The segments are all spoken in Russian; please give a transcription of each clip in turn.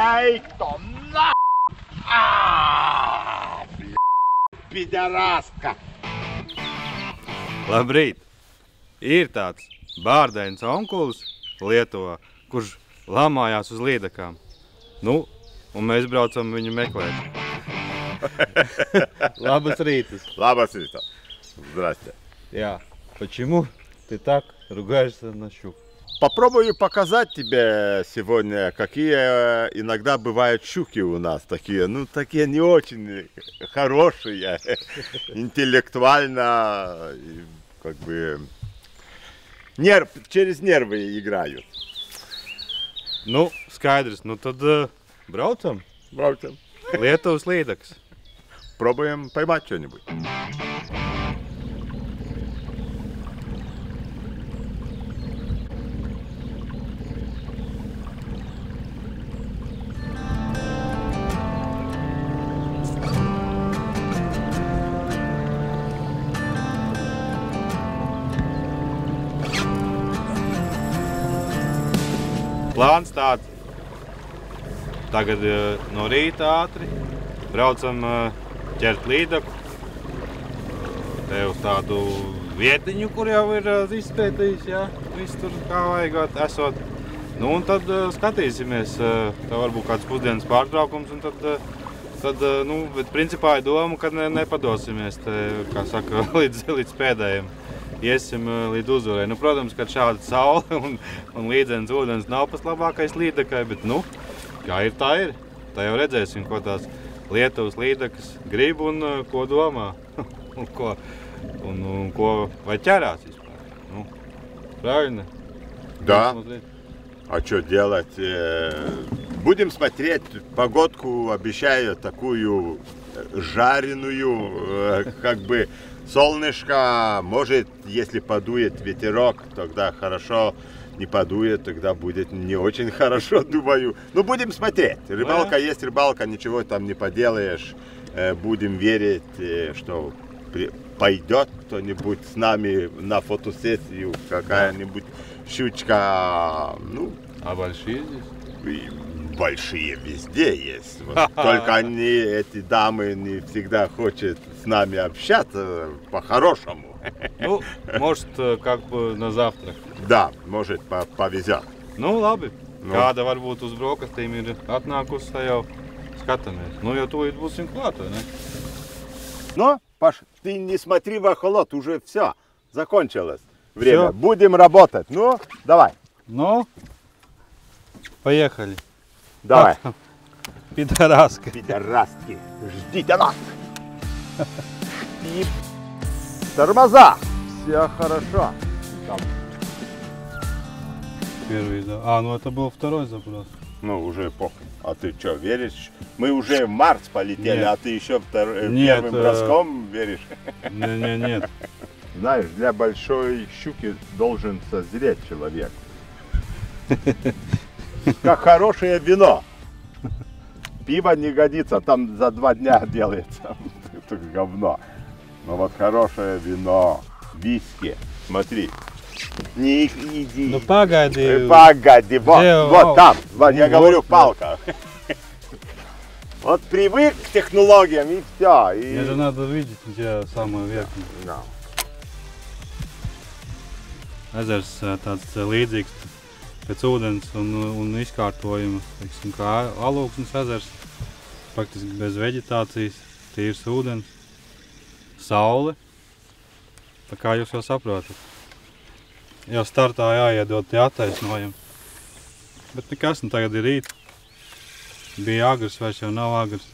Ай, кто на... Бля, пидораска. Labrīt! Ir tāds bārdains onkulis Lietuvā, kurš lamājās uz līdakām. Nu, un mēs braucam viņu meklēt. Labas ритас. Labas ритас. Здрасте. Я. Почему ты так ругаешься на щук? Попробую показать тебе сегодня, какие иногда бывают щуки у нас. Такие, ну, такие не очень хорошие, интеллектуально, как бы, через нервы играют. Nu, skaidrs. Nu tad braucam. Брауцем. Lietuvas līdakas. Пробуем поймать что-нибудь. Plāns tāds. Tagad no rīta ātri braucam ķert līdaku. Te uz tādu vietiņu, kur jau ir izpētījis, jā, viss tur kā vajag esot. Nu, un tad skatīsimies, tā varbūt kāds pusdienas pārtraukums, un tad nu, bet principā ir doma, ka nepadosimies, te, kā saka, līdz pēdējiem. Iesim līdz uzvarē. Nu, protams, ka šāda saule un līdzens ūdens nav pats labākais līdakai, bet, nu, kā ir, tā ir. Tā jau redzēsim, ko tās Lietuvas līdakas grib un ko domā. un ko vai ķerās vispār. Nu, правильно? Да. А что делать? Будем смотреть. Погодку обещаю такую жареную, как бы солнышко. Может, если подует ветерок, тогда хорошо. Не подует, тогда будет не очень хорошо, думаю. Ну, будем смотреть. Рыбалка есть рыбалка, ничего там не поделаешь. Будем верить, что пойдет кто-нибудь с нами на фотосессию, какая-нибудь щучка. Ну, а большие здесь? Большие везде есть. Вот только они, эти дамы, не всегда хотят с нами общаться по-хорошему. Nu, может, как бы на завтрак. Да, может, повезет. Nu, labi. Nu. Kāda varbūt uz brokastīm ir atnākusi, tā jau skatāmies. Nu, jau tūlīt būsim klāt, vai ne? Ну, Паш, ты не смотри в охолот, уже все, закончилось время. Всё? Будем работать. Ну, давай. Ну, поехали. Давай. Пидораска. Пидорастки, ждите нас. И тормоза. Все хорошо. Там. Первый, да. А, ну это был второй заброс. Ну, уже похуй. А ты что, веришь? Мы уже в Марс полетели, Нет. а ты еще Нет, первым броском веришь? Нет. Знаешь, для большой щуки должен созреть человек. Как хорошее вино. Пиво не годится, там за 2 дня делается. Это говно. Но вот хорошее вино, виски, смотри. Не иди. Ну погоди. Погоди, вот, Где, вот там, вот, я вот, говорю, да. палка. Вот привык к технологиям и все. Мне же надо видеть, где самое верхнее. Да. Ezers tāds līdzīgs pēc ūdens un izkārtojuma, teiksim, kā Alūksnes ezers, praktiski bez veģetācijas, tīrs ūdens, saule, tā kā jūs jau saprotat. Jau startā jāiedod tie attaisnojumi, bet nekas, nu tagad ir rīt, bija agrs, vairs jau nav agrs,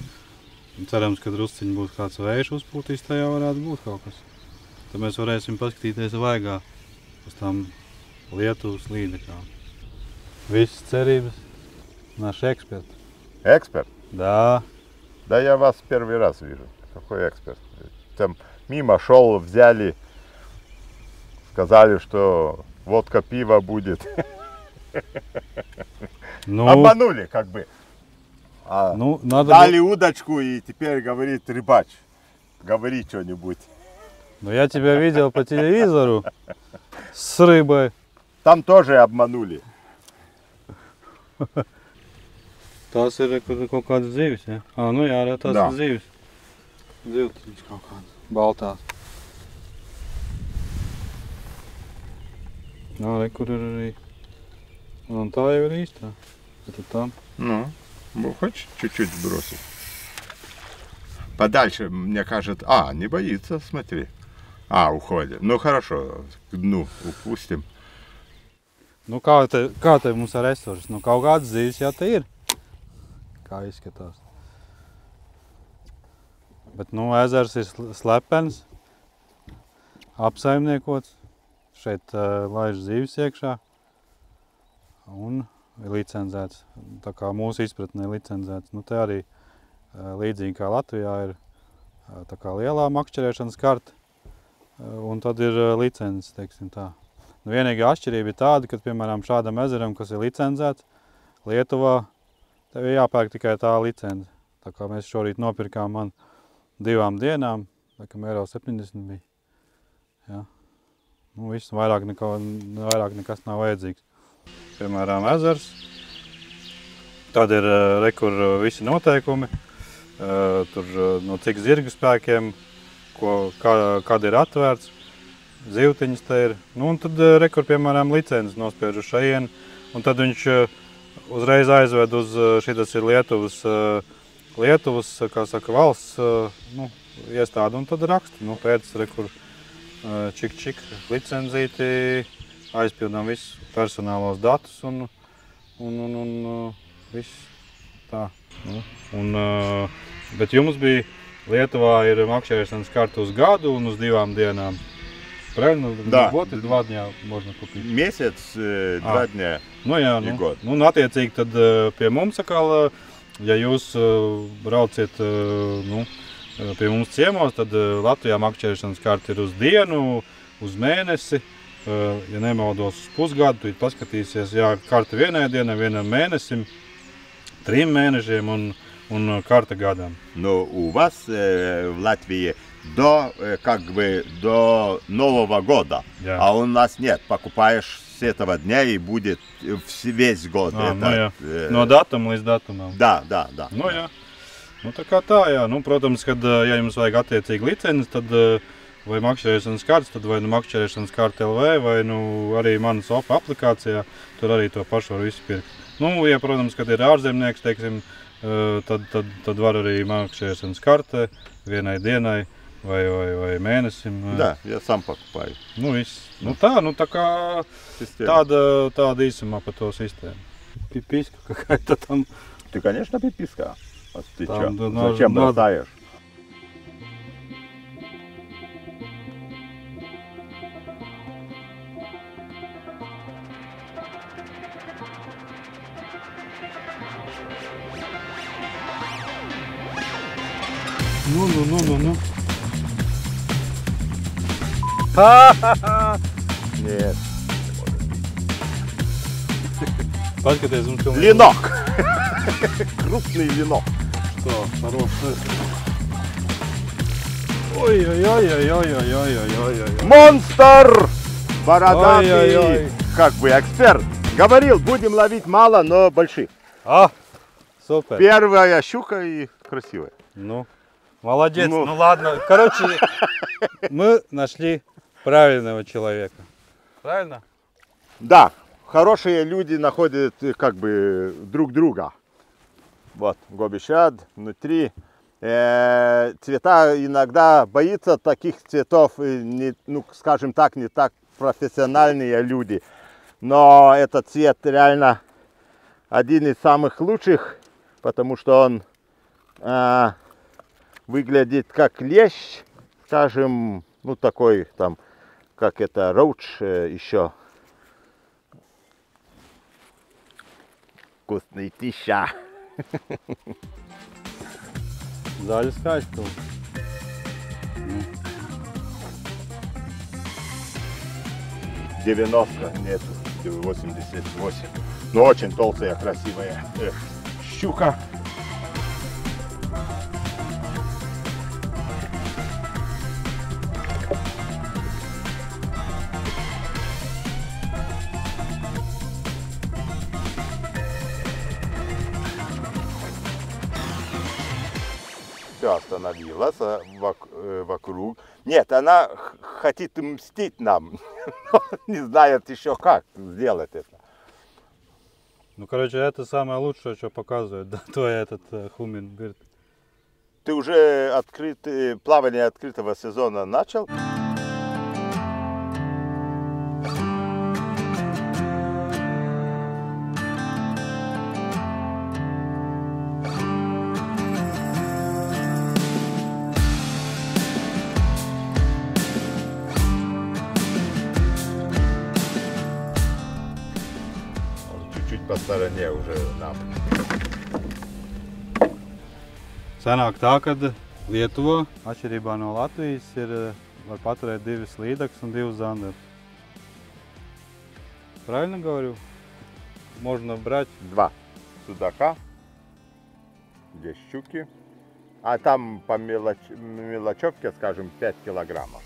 un cerams, ka drusciņi būs kāds vējš uzpūtīs, tajā varētu būt kaut kas. Tad mēs varēsim paskatīties vaigā uz tām Lietuvas līdakām. Visas cerības наш эксперт. Эксперт? Да. Да я вас первый раз вижу. Какой эксперт? Там мимо шел, взяли, сказали, что водка, пиво будет. Ну, Обманули как бы. ну надо Дали удочку и теперь говорит рыбач. Говори что-нибудь. Но я тебя видел по телевизору с рыбой. Там тоже обманули. Tās ir kaut kādas zivis, ja? Nu jā, tās Da. ir zivis. Zivtiņas kaut kādas, baltās. Jā, kur ir arī. Un tā jau ir īstā. Это там. Ну, хочешь чуть-чуть бросить? Подальше, мне кажется... не боится, смотри. Уходит. Ну, хорошо, к дну упустим. Nu, kā te mums ar resursus? Nu, kaut kāds zīves jau te ir. Kā izskatās. Bet, nu, ezers ir slepens, apsaimniekots. Šeit laiž zīves iekšā un ir licenzēts. Tā kā mūsu izpratnē licenzēts. Nu, te arī līdzīgi kā Latvijā ir tā kā lielā makšķerēšanas karta un tad ir licences, teiksim tā. Nu, vienīgā atšķirība ir tāda, ka, piemēram, šādam ezeram, kas ir licencēts, Lietuvā, tev ir jāpērk tikai tā licence. Tā kā mēs šorīt nopirkām man 2 dienām, laikam eiro 70 bija. Jā. Nu, viss, vairāk nekas nav vajadzīgs. Piemēram, ezers. Tad ir rekur visi noteikumi. Tur no cik zirgu spēkiem, kad ir atvērts. Zivtiņas te ir. Nu, un tad rekur, piemēram, licences nospiež uz šajien. Un tad viņš uzreiz aizved uz, šitas ir Lietuvas, kā saka, valsts iestāde. Un tad raksta, nu, pēc rekur čik licenzīti, aizpildām visus personālos datus un viss tā. Nu, bet jums bija, Lietuvā ir makšķerēšanas karta uz gadu un uz 2 dienām. Правильно? Да. Год и 2 дня можно купить. Месяц, 2 дня. Nu jā, и год. Nu, attiecīgi tad pie mums atkal, ja jūs brauciet pie mums ciemos, tad Latvijā makšķerēšanas karta ir uz dienu, uz mēnesi. Ja nemaldos uz pusgadu, tad paskatīsies, jā, karta 1 dienai, 1 mēnesim, 3 mēnešiem un karta gadam. Но у вас в Латвии до Нового года, Да. а у нас нет. Покупаешь с этого дня и будет весь год. No datuma līdz datumam. Да. Nu jā. Nu tā kā tā, jā. Nu, protams, kad ja jums vajag attiecīgi licences, tad vai makšķerēšanas kartes, tad vai nu makšķerēšanas karte LV, vai nu arī manas OPA aplikācijā, tur arī to pašu var visu pirkt. Nu, ja, protams, kad ir ārzemnieks, teiksim, tad var arī makšķerēšanas karte 1 dienai vai mēnesim. Да, я сам покупаю. Nu, viss. Nu tā kā tāda īsumā par to sistēmu. Pipiska какая-то там. Ты, конечно, пиписка. А ты Там, чё? да, Зачем надо. бросаешь? Ну. Нет. Paskaties, mums pilnīgi. Ленок. Крупный ленок. Что, хороший. Ой-ой-ой. Монстр! Бородатый, Ой-ой-ой. как бы эксперт. Говорил, будем ловить мало, но больших. Супер. Первая щука и красивая. Ну, молодец. Ну. Ну ладно. Короче, мы нашли правильного человека. Правильно? Да, хорошие люди находят как бы друг друга. Вот, гобишад внутри. Цвета иногда боятся таких цветов, скажем так, не так профессиональные люди. Но этот цвет реально один из самых лучших, потому что он выглядит как лещ, скажем, такой там, как это, роуч еще. Вкусный пища. Zaļa skaistuma. 90, нет, 88. Но очень толстая, красивая щука. еще остановилась вокруг. Нет, она хочет мстить нам, но не знает еще как сделать это. Ну, короче, это самое лучшее, что показывает, да, твой этот Humminbird. Ты уже плавание открытого сезона начал? Чуть-чуть по стороне уже нам. Sanāk tā, ka Lietuva, atšķirībā no Latvijas, var paturēt 2 līdakas un 2 zanderus. Правильно говорю? Можно брать 2 судака, 2 щуки, а там по мелочевке, скажем, 5 килограммов.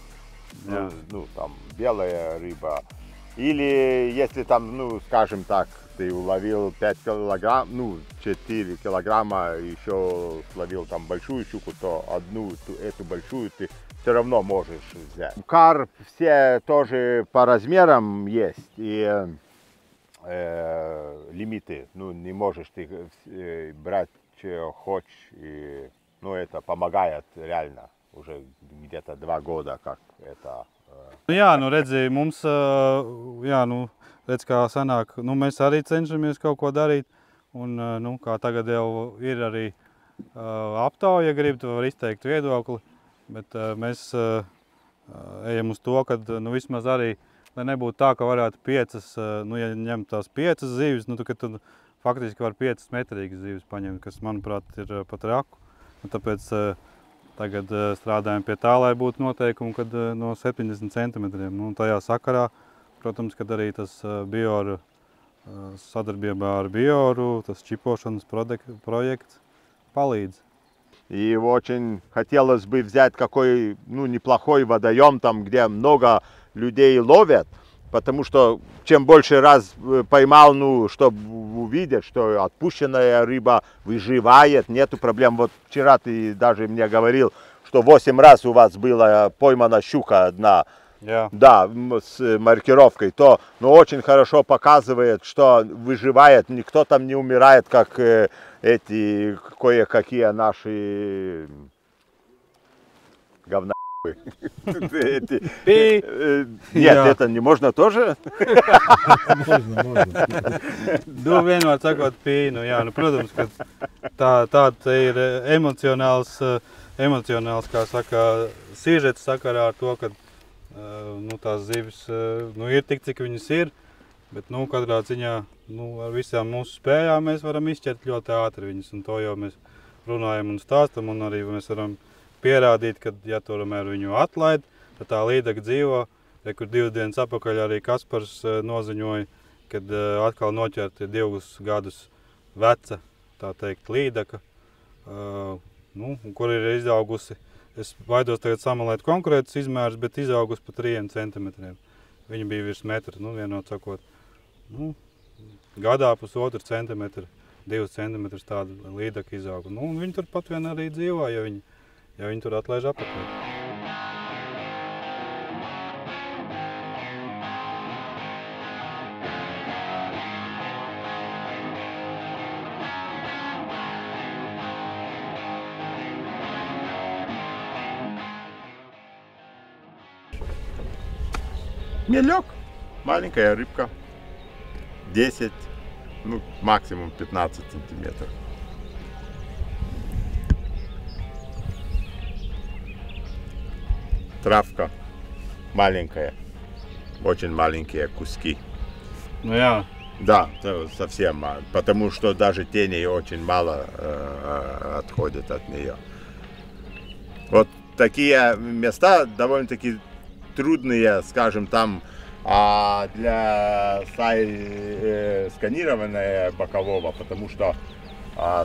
Да. Ну, там белая рыба. Или если там, ну, скажем так, ты уловил 5 килограмм, ну, 4 килограмма, еще словил там большую щуку, то эту большую ты все равно можешь взять. Карп все тоже по размерам есть и лимиты. Ну, не можешь ты брать, что хочешь. И, ну, это помогает реально. Уже где-то 2 года, как это. Jā, nu redzi, mums, jā, nu, redz, kā sanāk, nu, mēs arī cenšamies kaut ko darīt, un, nu, kā tagad jau ir arī aptauja, ja grib, tu var izteikt viedokli, bet mēs ejam uz to, ka, nu, vismaz arī, lai nebūtu tā, ka varētu 5, nu, ja ņem tās 5 zivis, nu, tad faktiski var 5 metrīgas zivis paņemt, kas, manuprāt, ir pat raku, un tāpēc tagad strādājam pie tā, lai būtu noteikumi, kad no 70 centimetriem. Nu, tajā sakarā, protams, kad arī tas Bioru sadarbībā ar Bioru, tas čipošanas проект palīdz. И очень хотелось бы взять какой, ну, неплохой водоем, там, где много людей ловят, потому что чем больше раз поймал, ну, чтобы увидеть, что отпущенная рыба выживает, нету проблем. Вот вчера ты даже мне говорил, что 8 раз у вас была поймана щука одна, Yeah. да, с маркировкой, то, ну, очень хорошо показывает, что выживает, никто там не умирает, как эти кое-какие наши говна. Нет, это не можно тоже? Можно. Nu, vienmēr sakot pīnu, jā, nu, protams, ka tāds ir emocionāls, kā saka, sižets sakarā ar to, ka, nu, tās zivis, nu, ir tik, cik viņas ir, bet, nu, katrā ziņā, nu, ar visām mūsu spējām mēs varam izšķirt ļoti ātri viņas, un to jau mēs runājam un stāstam, un arī mēs varam pierādīt, ka, ja tomēr viņu atlaid, tad tā līdaka dzīvo, kur 2 dienas apakaļ arī Kaspars noziņoja, kad atkal noķert 2 gadus veca, tā teikt, līdaka, nu, kur ir izaugusi. Es baidos tagad samalēt konkrētus izmērus, bet izaugusi pa 3 centimetriem. Viņa bija virs metra, nu, vienot sakot, nu, gadā pusotru centimetru, 2 centimetrus tāda līdaka izauga. Nu, un viņi turpat vien arī dzīvo, ja viņi tur atlaiž apakaļ. Мелек, маленькая рыбка, 10, ну, максимум 15 сантиметров. Травка маленькая, очень маленькие куски. Ну, jā. Да, совсем мало, потому что даже тени очень мало отходят от нее. Вот такие места довольно-таки трудные, скажем, там для сканирования бокового, потому что,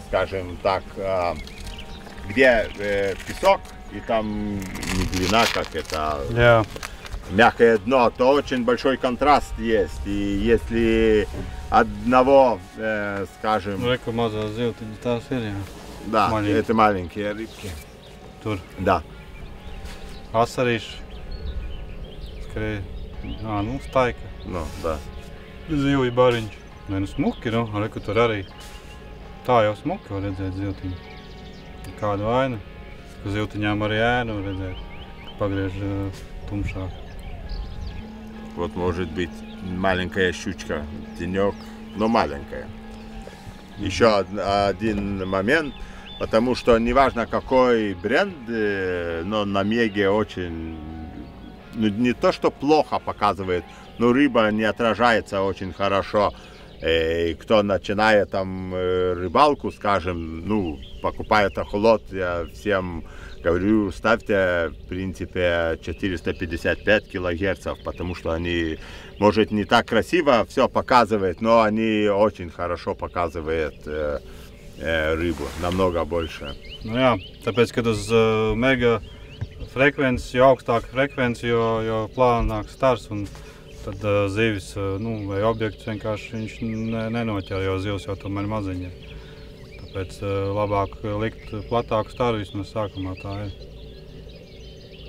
скажем так, где песок и там не глина, как это, Jā. мягкое дно, то очень большой контраст есть. И если одного, скажем... Reku mazā zivtiņa tās ir, jā. Да, маленькие. это маленькие рыбки. Tur Да. asarīši skrēja. Nu, staika. Ну, да. Zivju bariņš. Nē, nu smuki, nu, reku tur arī. Tā jau smuki var redzēt zivtiņu. Kāda vaina, ka zivtiņām arī ēnu var redzēt, pagriež tumšāk. Вот может быть маленькая щучка, тенек, но маленькая. Еще один момент, потому что неважно какой бренд, но на меге очень, ну, не то что плохо показывает, но рыба не отражается очень хорошо. И кто начинает там рыбалку, скажем, ну, покупает охолот, я всем говорю, ставьте, в принципе, 455 килогерцев, потому что они, может, не так красиво все показывают, но они очень хорошо показывают rību, namnoga больше. Nu jā, tāpēc, kad uz mega frekvences, jo augstāka frekvence, jo plānāks stars, un tad zivis, nu, vai objekts vienkārši viņš nenoķer, jo zivs jau tomēr maziņa. Tāpēc labāk likt platāku staru vismaz sākumā, tā ir.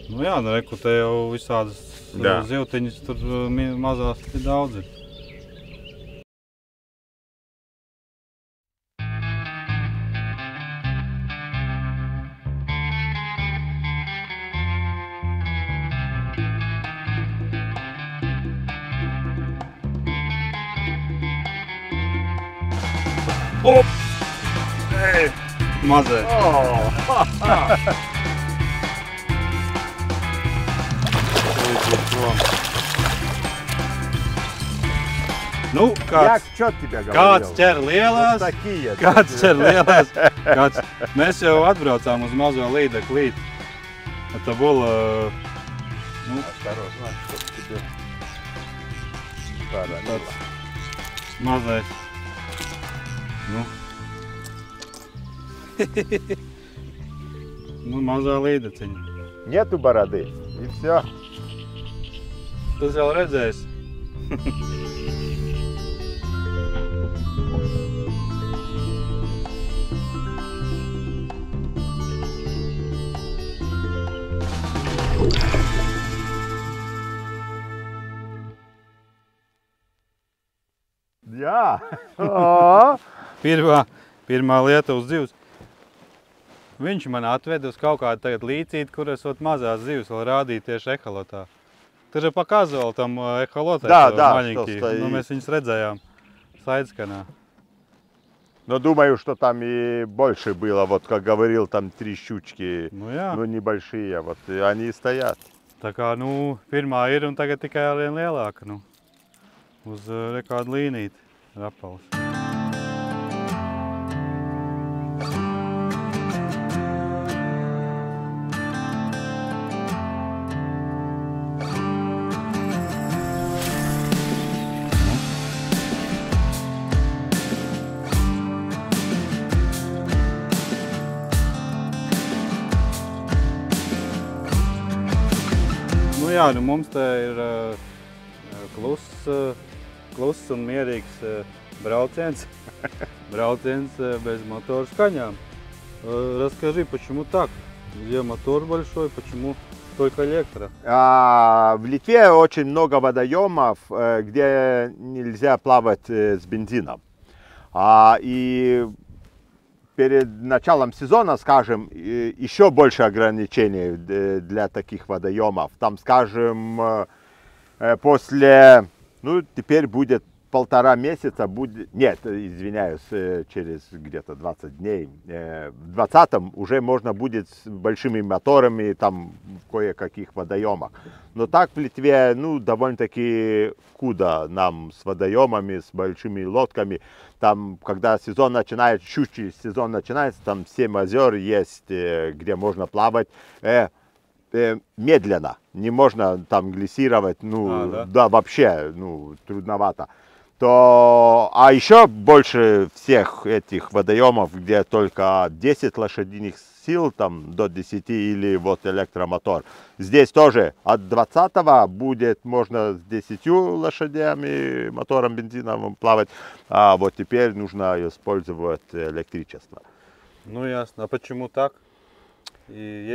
Nu jā, nu reku te jau visādas zivtiņas, tur mazās ir daudz ir. Op! Ei, mazais! Nu, kāds ķer lielās, kāds ķer lielās, mēs jau atbraucām uz mazo līdekli. Это было, ну, осторожно, чтоб тебе tāds mazais. Nu. Nu, mazā līdeciņa. Нету бороды, и все. Tas jau redzēs. Jā. Pirmā lieta uz zivs. Viņš man atveda uz kaut kādu tagad līcīti, kur esot mazās zivs vēl rādīt tieši ehalotā. Ты же показывал там эхолот маленький, но мы с ним рedzējām сайдсканā. Но думаю, что там и больше было, вот как говорил, там 3 щучки, ну небольшие, вот и они стоят. Tā kā, nu, pirmā ir un tagad tikai vien lielāka, nu, uz kādu līnīti rapals. Jā, nu mums te ir kluss un mierīgs brauciens, без мотора skaņām. Расскажи, почему так? Где мотор большой, почему только электро? В Литве очень много водоемов, где нельзя плавать с бензином. И перед началом сезона, скажем, еще больше ограничений для таких водоемов. Там, скажем, после, ну, теперь будет 1,5 месяца, нет, извиняюсь, через где-то 20 дней, в 20-м уже можно будет с большими моторами, там, в кое-каких водоемах. Но так в Литве, ну, довольно-таки худо нам с водоемами, с большими лодками. Там, когда сезон начинается, щучий сезон начинается, там 7 озер есть, где можно плавать медленно. Не можно там глиссировать, ну, да, вообще, ну, трудновато. А еще больше всех этих водоемов, где только 10 лошадиных сил, там до 10 или вот электромотор. Здесь тоже от 20-го будет можно с 10 лошадями, мотором бензиновым плавать, а вот теперь нужно использовать электричество. Ну ясно. А почему так?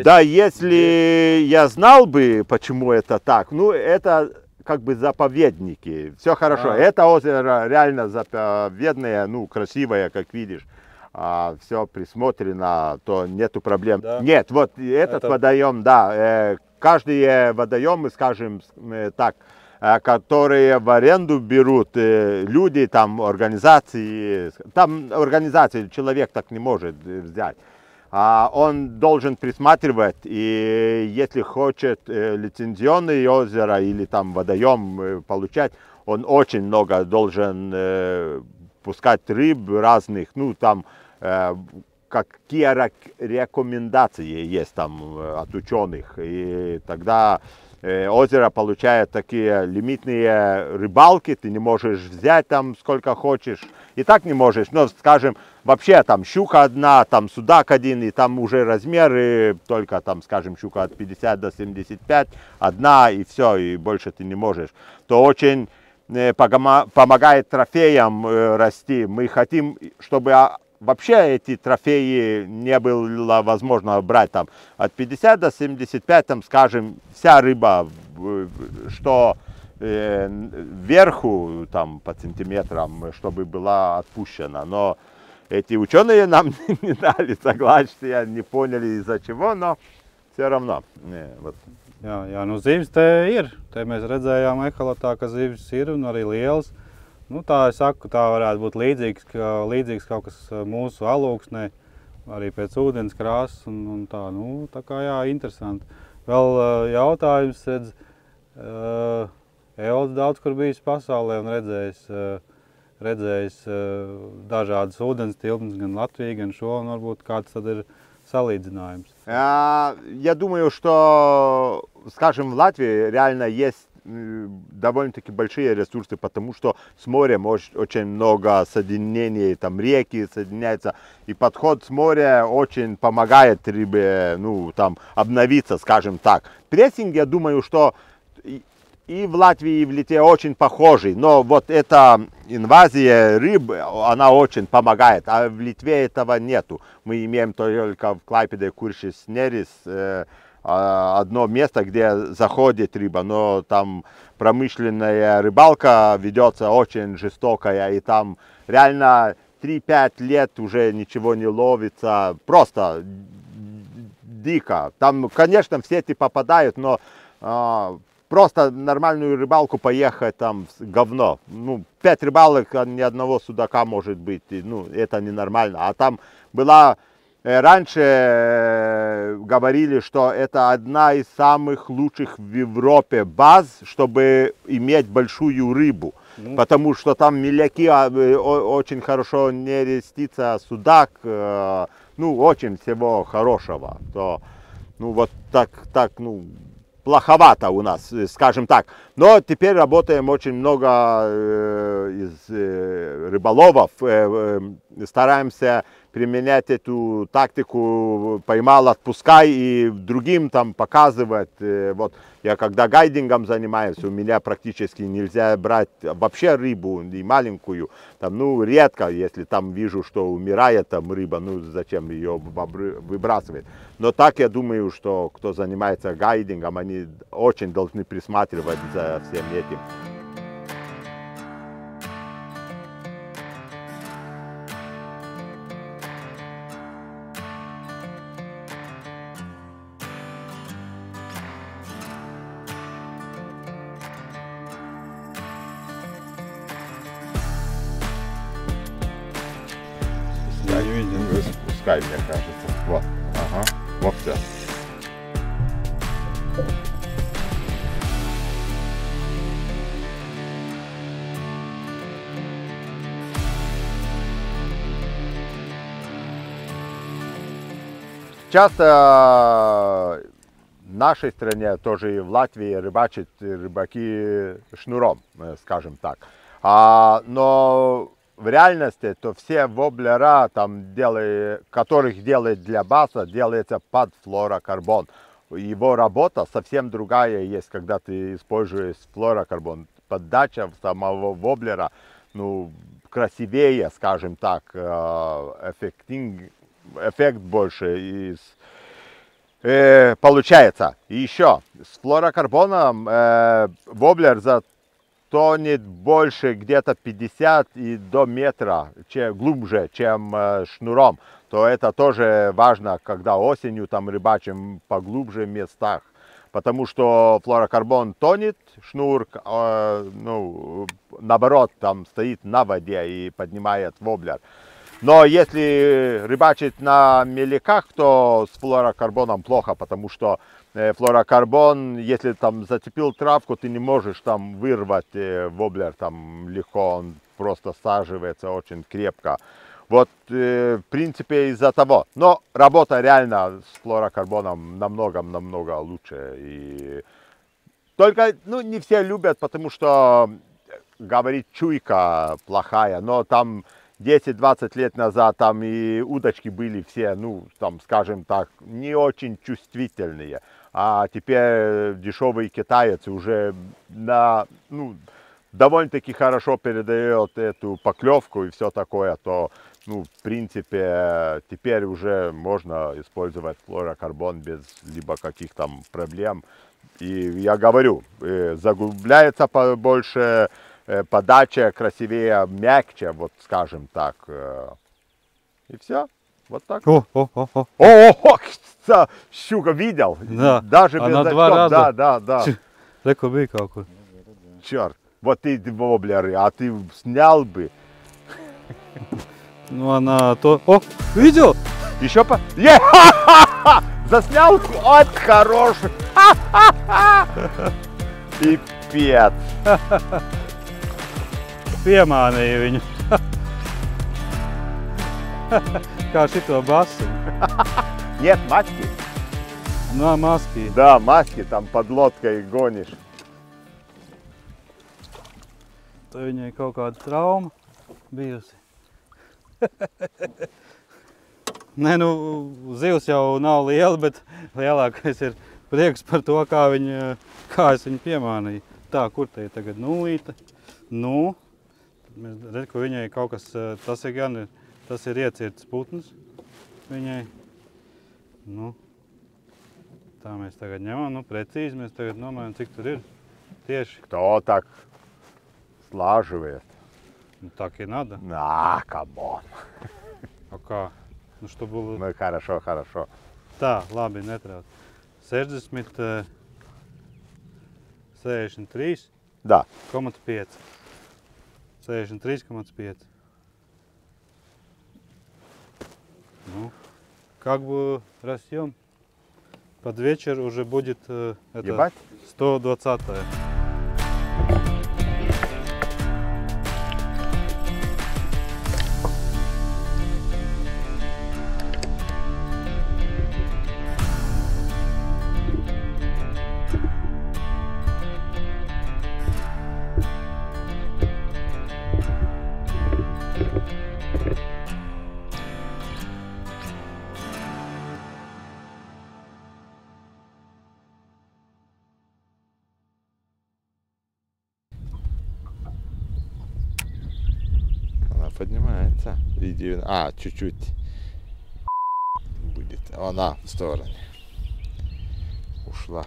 Да, если я знал бы, почему это так, ну, это как бы заповедники. Все хорошо. Это озеро реально заповедное, ну, красивое, как видишь. Все присмотрено, то нету проблем. Да. Нет, вот этот водоем, да, каждый водоем, скажем так, которые в аренду берут люди, там, организации, человек так не может взять. Он должен присматривать, и если хочет лицензионное озеро или там водоем получать, он очень много должен пускать рыб разных, ну там какие рекомендации есть там от ученых, и тогда озеро получает такие лимитные рыбалки, ты не можешь взять там сколько хочешь, и так не можешь, но, скажем, вообще там щука одна, там судак один, и там уже размеры только там, скажем, щука от 50 до 75, одна, и все, и больше ты не можешь, то очень помогает трофеям расти. Мы хотим, чтобы вообще эти трофеи не было возможно брать там от 50 до 75, там, скажем, вся рыба, что вверху там по сантиметрам, чтобы была отпущена. Но эти ученые нам не дали согласия, не поняли из-за чего, но все равно. Вот. Jā, nu zivis te ir. Te mēs redzējām eholatā, ka zivis ir un arī lielas. Nu, tā es saku, tā varētu būt līdzīgs kaut kas mūsu alūksnē, arī pēc ūdens krāsas un tā, nu, tā kā jā, interesanti. Vēl jautājums, redz, Evalds daudz kur bijis pasaulē un redzējis dažādas ūdens tilpnes, gan Latviju, gan šo, un varbūt kāds tad ir salīdzinājums. Я думаю, что, скажем, в Латвии реально есть довольно-таки большие ресурсы, потому что с морем очень много соединений, там реки соединяются, и подход с моря очень помогает рыбе, ну, там, обновиться, скажем так. Прессинг, я думаю, что и в Латвии, и в Литве очень похожий, но вот эта инвазия рыб, она очень помогает, а в Литве этого нету. Мы имеем только в Клайпеде, Куршис, Нерис, одно место, где заходит рыба, но там промышленная рыбалка ведется очень жестокая, и там реально 3-5 лет уже ничего не ловится, просто дико. Там, конечно, в сети попадают, но просто нормальную рыбалку поехать там говно. Ну, 5 рыбалок, ни одного судака может быть, ну, это ненормально. А там была, раньше говорили, что это одна из самых лучших в Европе баз, чтобы иметь большую рыбу. Потому что там меляки очень хорошо нерестится, судак, ну, очень всего хорошего. То, ну, вот так, ну, плоховато у нас, скажем так. Но теперь работаем очень много из рыболовов, стараемся применять эту тактику «поймал, отпускай» и другим там показывать. Вот я когда гайдингом занимаюсь, у меня практически нельзя брать вообще рыбу, и маленькую. Там, ну, редко, если там вижу, что умирает там рыба, ну, зачем ее выбрасывать. Но так я думаю, что кто занимается гайдингом, они очень должны присматривать за всем этим. Спускай, мне кажется. Вот. Ага. Вот все. Часто в нашей стране, тоже и в Латвии, рыбачат рыбаки шнуром, скажем так. Но в реальности то все воблера, там, которых делают для баса, делается под флуорокарбон. Его работа совсем другая есть, когда ты используешь флуорокарбон. Подача самого воблера, ну, красивее, скажем так, эффект больше. получается. И еще, с флуорокарбоном воблер затонет больше где-то 50 и до метра, глубже, чем шнуром. То это тоже важно, когда осенью там рыбачим поглубже местах. Потому что флуорокарбон тонет, шнур, наоборот, там стоит на воде и поднимает воблер. Но если рыбачить на меляках, то с флуорокарбоном плохо, потому что флуорокарбон, если там зацепил травку, ты не можешь там вырвать воблер там легко, он просто саживается очень крепко. Вот, в принципе, из-за того. Но работа реально с флуорокарбоном намного лучше. И только, не все любят, потому что, говорит, чуйка плохая. Но там 10-20 лет назад там и удочки были все, там, скажем так, не очень чувствительные. А теперь дешевый китаец уже довольно-таки хорошо передает эту поклевку и все такое, то, в принципе, теперь уже можно использовать флуорокарбон без либо каких там проблем. И я говорю, заглубляется побольше, подача красивее, мягче, вот скажем так. И все. Вот так. Щука видел? Да. Даже без очков. 2 раза. Да. Реку бей какой. Черт. Вот ты воблеры, а ты снял бы. Она то... Видел? Еще по... Заснял? Вот хороший. Пипец. Piemānīja viņu. Kā šito basi. Нет, маски. Маски. Да, маски, там под лодкой гонишь. Tā viņai kaut kāda trauma bijusi. Nē, zivs jau nav liela, bet lielākais ir prieks par to, kā es viņu piemānīju. Tā, kur te ir tagad nulīte? Mēs redz, ka viņai kaut kas, tas ir iecirts putns viņai. Tā mēs tagad ņemam, precīzi mēs tagad nomēram, cik tur ir tieši. Кто так слаживает? Так и надо. Камон. А kā? Что было? Хорошо. Tā, labi, netrauc. 60, 63, Да. 5. 63,5. Как бы растем. Под вечер уже будет это 120-е. Поднимается. Чуть-чуть будет. Она в стороне. Ушла.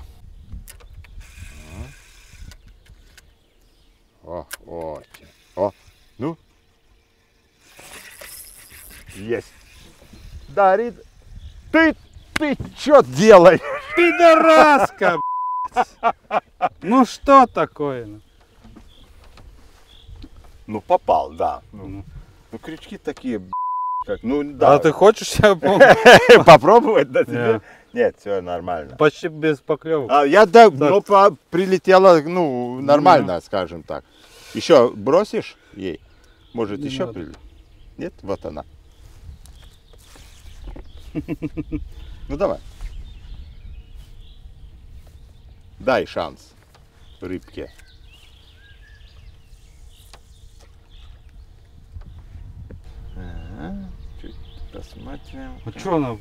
Очень. Есть. Дарит. Ты что делаешь? Пидораска, блядь! Что такое? Попал, да. Крючки такие, как, да. А ты хочешь я помню? Попробовать на тебе? Нет, все нормально. Почти без поклевок. Прилетела, нормально, скажем так. Еще бросишь ей? Может, еще прилетит? Нет, вот она. Давай. Дай шанс рыбке. Чуть посмотрим. А что она,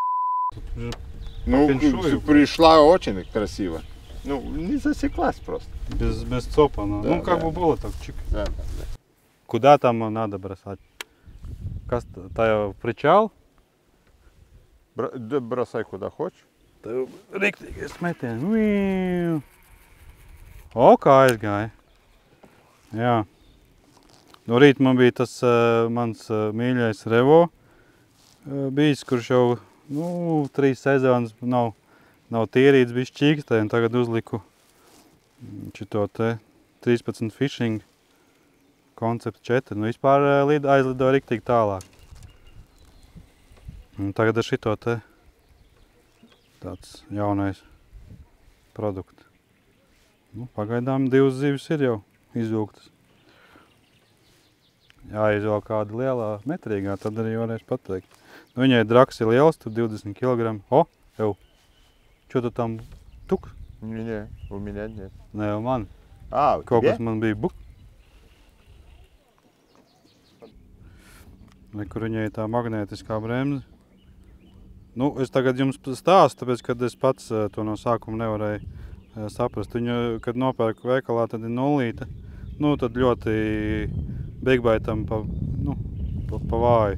пришла очень красиво. Не засеклась просто. Без цопа она. Да, как бы было так, чик. Да. Куда там надо бросать? В причал? Бросай куда хочешь. Tev riktīgais metiens. O, kā aizgāja. Jā. No rīta man bija tas mans mīļais Revo bijis, kurš jau 3 sezonas nav tīrīts, bijis čīkstē, un tagad uzliku šito te 13 fishing konceptu 4. Nu, vispār aizlidoja riktīgi tālāk. Un tagad ar šito te tāds jaunais produkts. Nu, pagaidām 2 zivis ir jau izvilktas. Jāizvēl kāda lielā metrīgā, tad arī varēs pateikt. Nu, viņai draks ir liels, tur 20 kg. O, jau! Čo tu tam tuk? Не, у меня нет. Nē, jau man. А, у Kaut тебя? kas man bija buk. Kur viņai ir tā magnētiskā bremze. Nu, es tagad jums stāstu, tāpēc, kad es pats to no sākuma nevarēju saprast. Viņu, kad nopērku veikalā, tad ir nulīte. Nu, tad ļoti bigbaitam pa vāju.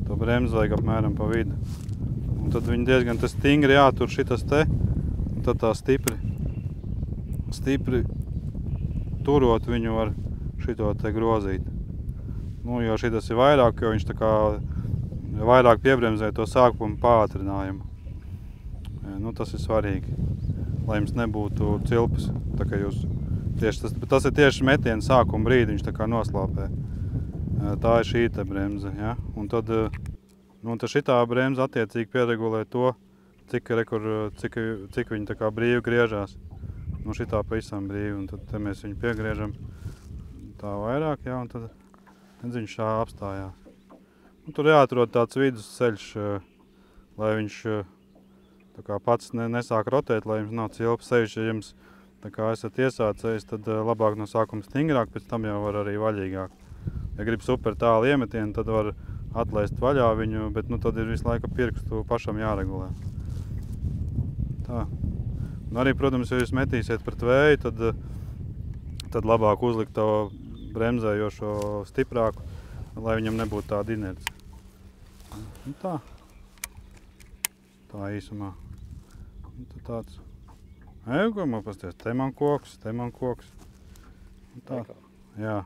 To bremzi vajag apmēram pa vidu. Un tad viņi diezgan stingri jātur šitas te. Un tad tā stipri turot viņu var šito te grozīt. Nu, jo šitas ir vairāk, jo viņš tā kā vairāk piebremzē to sākumu pātrinājumu. Nu, tas ir svarīgi, lai jums nebūtu cilpas. Tā kā jūs tas ir tieši metiena sākuma brīdi, viņš tā kā noslāpē. Tā ir šī te bremze, ja? Un tad šitā bremze attiecīgi pieregulē to, cik viņi tā kā brīvi griežās. Nu, šitā pavisam brīvi, un tad te mēs viņu piegriežam tā vairāk, ja? Un tad viņš šā apstājās. Nu, tur jāatrod tāds vidusceļš, lai viņš tā kā pats nesāk rotēt, lai jums nav cilpas. Sevišķi, ja jums tā kā esat iesācējis, tad labāk no sākuma stingrāk, pēc tam jau var arī vaļīgāk. Ja grib super tālu iemetienu, tad var atlaist vaļā viņu, bet tad ir visu laiku pirkstu pašam jāregulē. Tā. Un arī, protams, ja jūs metīsiet pret vēju, tad labāk uzlikt to bremzējošo stiprāku, lai viņam nebūtu tāda inerce. Un tā. Tā īsumā. Un tad tāds. Man pasties, te man koks. Un tā. Jā.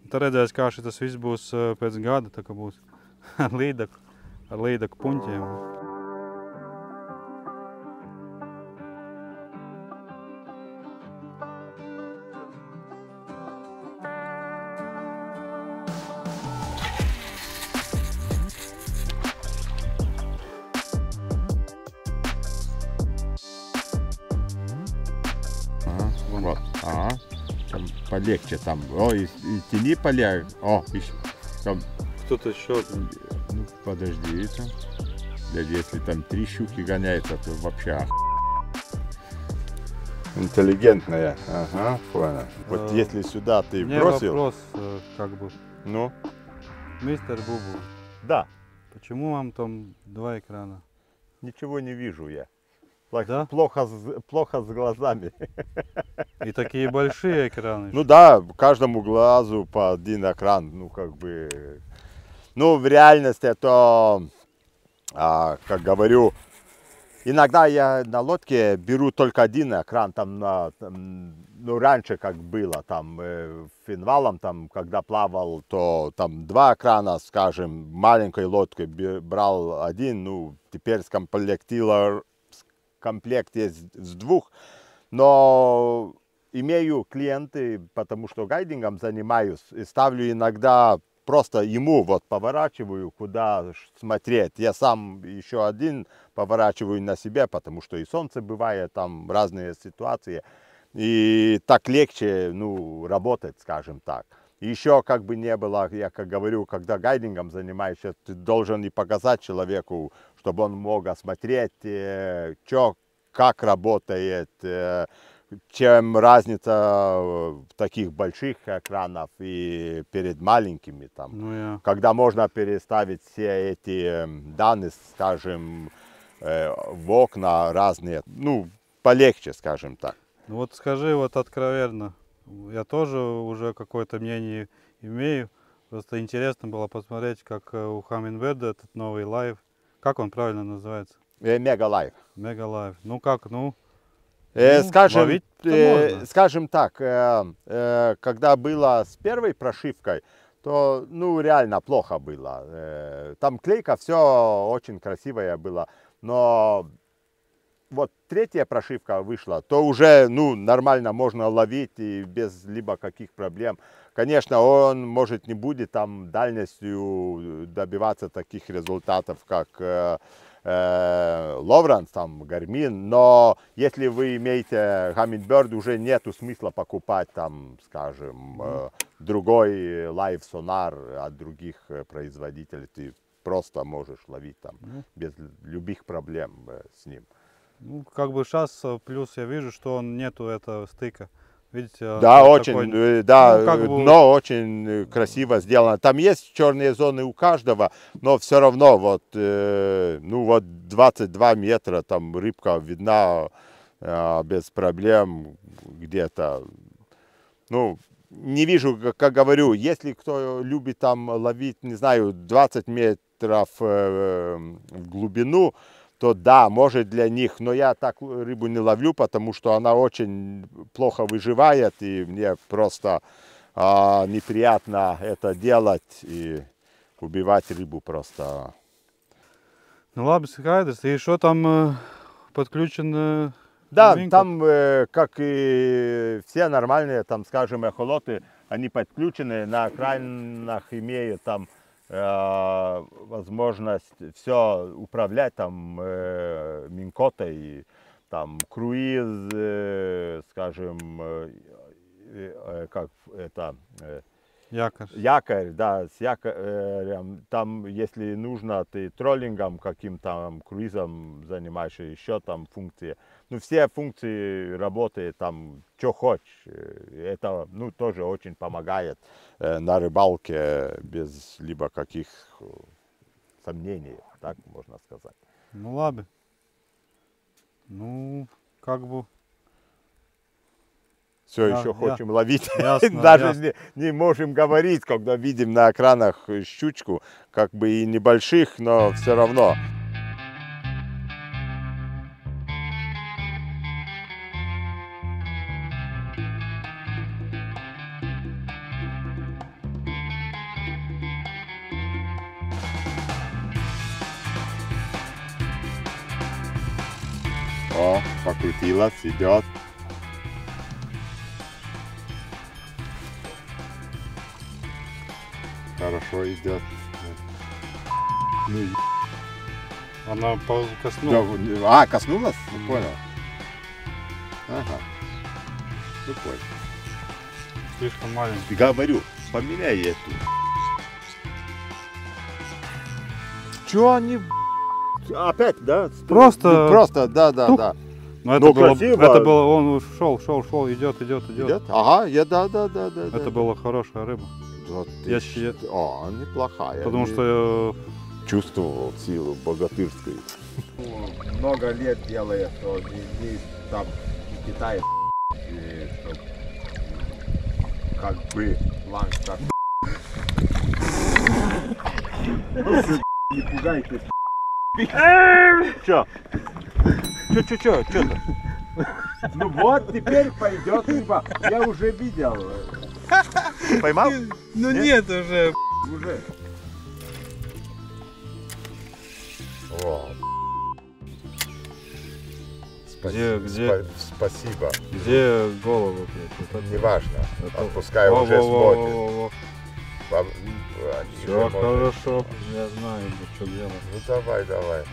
Un tad redzēs, kā šitas viss būs pēc gada, tā kā būs ar līdaku puņķiem. Вот. Там полегче там. О, и тяни полегче. О, еще. Там. Кто-то еще. Ну, подожди, там. Даже если там 3 щуки гоняется, то вообще интеллигентная. Ага, понял. Вот если сюда ты бросил. Вопрос, как бы. Ну? Мистер Бубу. Да. Почему вам там 2 экрана? Ничего не вижу я. Да? Плохо с глазами. И такие большие экраны. Ну да, каждому глазу по 1 экран. Ну как бы. Ну в реальности это, как говорю, иногда я на лодке беру только 1 экран. Ну раньше как было, там финвалом, там когда плавал, то там 2 экрана, скажем, маленькой лодкой брал 1. Ну теперь комплект есть с 2, но имею клиенты, потому что гайдингом занимаюсь, и ставлю иногда просто ему вот поворачиваю, куда смотреть. Я сам еще 1 поворачиваю на себя, потому что и солнце бывает, там разные ситуации, и так легче, ну, работать, скажем так. Еще как бы не было, я как говорю, когда гайдингом занимаешься, ты должен и показать человеку, чтобы он мог осмотреть, как работает, чем разница таких больших экранов и перед маленькими. Там, когда можно переставить все эти данные, скажем, в окна разные, ну, полегче, скажем так. Ну вот скажи вот откровенно. Я тоже уже какое-то мнение имею. Просто интересно было посмотреть, как у Humminbird этот новый лайв. Как он правильно называется? Мегалайв. Мегалайв. Ну как, ну, Скажем, ловить-то можно. скажем так, когда было с первой прошивкой, то ну реально плохо было. Там клейка, все очень красивое было, но вот третья прошивка вышла, то уже ну нормально можно ловить и без либо каких проблем. Конечно, он может не будет там дальностью добиваться таких результатов, как Lowrance, там Garmin, но если вы имеете Humminbird, уже нету смысла покупать там, скажем, другой Live Sonar от других производителей. Ты просто можешь ловить там без любых проблем с ним. Ну, как бы сейчас плюс я вижу, что он нету этого стыка. Видите? Да, вот очень, такой, да, ну, как бы- дно очень красиво сделано. Там есть черные зоны у каждого, но все равно вот, ну вот 22 метра, там рыбка видна без проблем где-то. Ну, не вижу, как говорю, если кто любит там ловить, не знаю, 20 метров в глубину, то да, может для них, но я так рыбу не ловлю, потому что она очень плохо выживает, и мне просто неприятно это делать и убивать рыбу просто. Ну ладно, skaidrs. И что там подключен? Да, Винкот? там, как и все нормальные, там, скажем, эхолоты, они подключены, на экранах имеют там возможность все управлять, там, минкотой, там, круиз, скажем, как это... Якорь. Якорь, да, с якорем, там, если нужно, ты троллингом каким-то круизом занимаешься, еще там функции. Ну, все функции работают там, что хочешь. Это, ну, тоже очень помогает на рыбалке без либо каких сомнений, так можно сказать. Ну ладно. Ну, как бы. Все Я- еще я- хотим ловить. ясно, Даже ясно. не можем говорить, когда видим на экранах щучку, как бы и небольших, но все равно. О, покрутилась, идет. Хорошо идет. Ну, Она коснулась. коснулась? Ну, понял. Ага. Ну, понял. Слишком маленький. Говорю, поменяй эту. Чё они... Опять, да? Просто- Просто, да. Но Ну, красиво. это было, он шел, идет. Идет? Ага, да. Это была хорошая рыба. Вот Я ты щи- О, неплохая. Потому Не- что чувствовал силу богатырскую. Много лет делает, что не там не Китай, чтоб как бы ланг так. Не пугайтесь. Чё? Чё-то? Ну вот, теперь пойдет рыба. Я уже видел. Поймал? Ну Нет? уже. Уже. О. Где? Спасибо. Где голову? Неважно. Пускай уже смотрит. Все хорошо. Я знаю, что делать. Ну давай.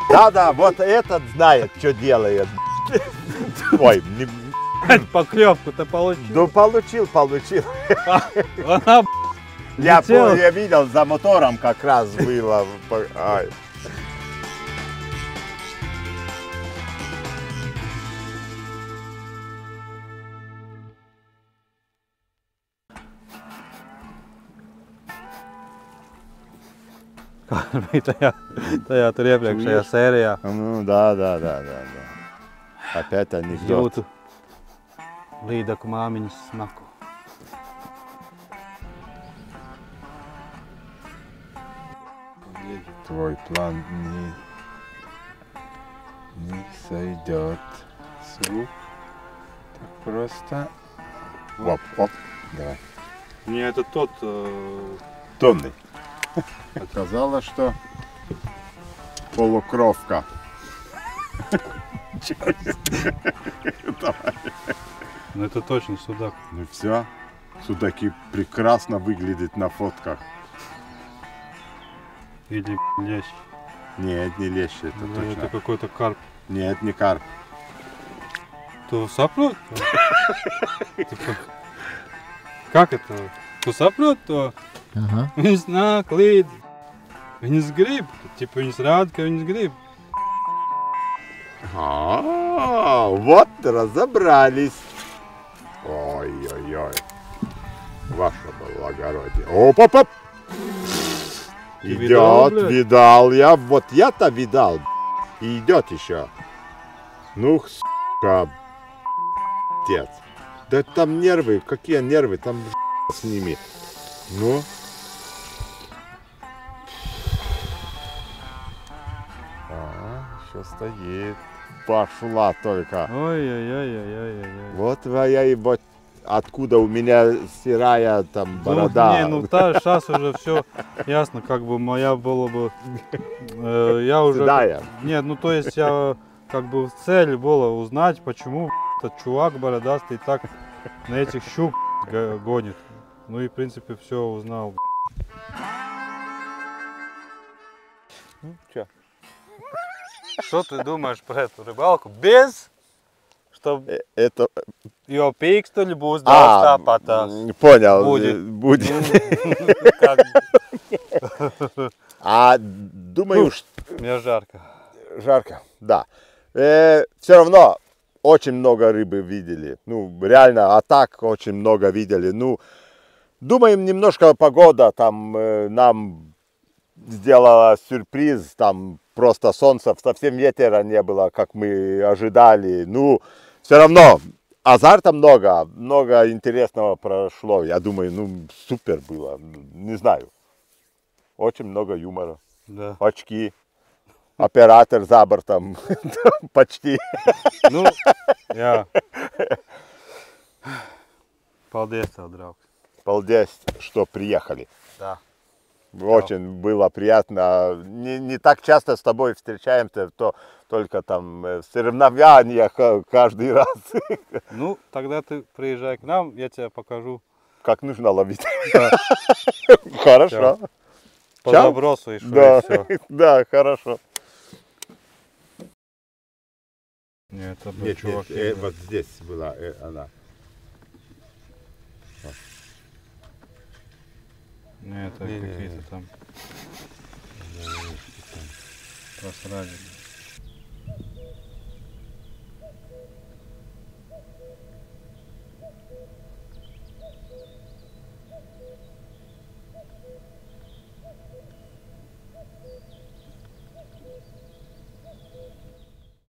Да, вот этот знает, что делает. Ой, Поклевку-то получил. ну получил. Она Я летела. я видел, за мотором как раз было. Ай. tajā tur iepriekšējā sērijā. Ну, да. Опять анекдот. Jūtu līdaku māmiņas smaku. Твой план не сойдет с рук. Так просто. Оп, давай. Не, это тот... Томный. Оказалось, что полукровка. Давай. Ну это точно судак. Ну все. Судаки прекрасно выглядят на фотках. Или лещ. Нет, не лещ, это Да, точно. это какой-то карп. Нет, не карп. Tu saproti? Как это? Tu saproti to? Ага. Viņas nāk līdzi. Viņas grib. Типа viņas rāda, ka viņas grib. Вот разобрались. Ой-ой-ой. Ваше благородие. Оп-оп-оп. видал, Идет, блядь? видал я. Вот я-то видал. И идет еще. Ну, сука, отец. Да там нервы, какие нервы, там с ними. Ну. Еще стоит. Пошла только. Ой-ой-ой-ой-ой-ой. Вот твоя и вот откуда у меня серая там борода. Не, ну сейчас уже все ясно, как бы моя было бы. Я уже. Седая. Нет, ну то есть я как бы цель была узнать, почему этот чувак бородастый так на этих щук гонит. Ну и в принципе все узнал. Ну, чё? Что ты думаешь про эту рыбалку? Без, чтобы Это... ее пикстоль будет tāpat. Понял. Будет. А думаю, что Мне жарко. жарко, да. Все равно очень много рыбы видели. Ну, реально, а так очень много видели. Ну, думаем, немножко погода там нам сделала сюрприз. Там просто солнца, совсем ветра не было, как мы ожидали. Ну, все равно азарта много, много интересного прошло. Я думаю, ну, супер было. Не знаю. Очень много юмора. Да. Очки. Оператор за бортом. Почти. Nu, jā. Paldies, tev, draugs. Paldies, что приехали. Да. Очень было приятно. Не так часто с тобой встречаемся, то только там в соревнованиях каждый раз. Ну, тогда ты приезжай к нам, я тебе покажу. Как нужно ловить. Да. Хорошо. По Чао. забросу и что, Да, и все. да, хорошо. Нет, это был Нет, чувак. нет, вот здесь была она. Нет, это какие-то там. Просрали.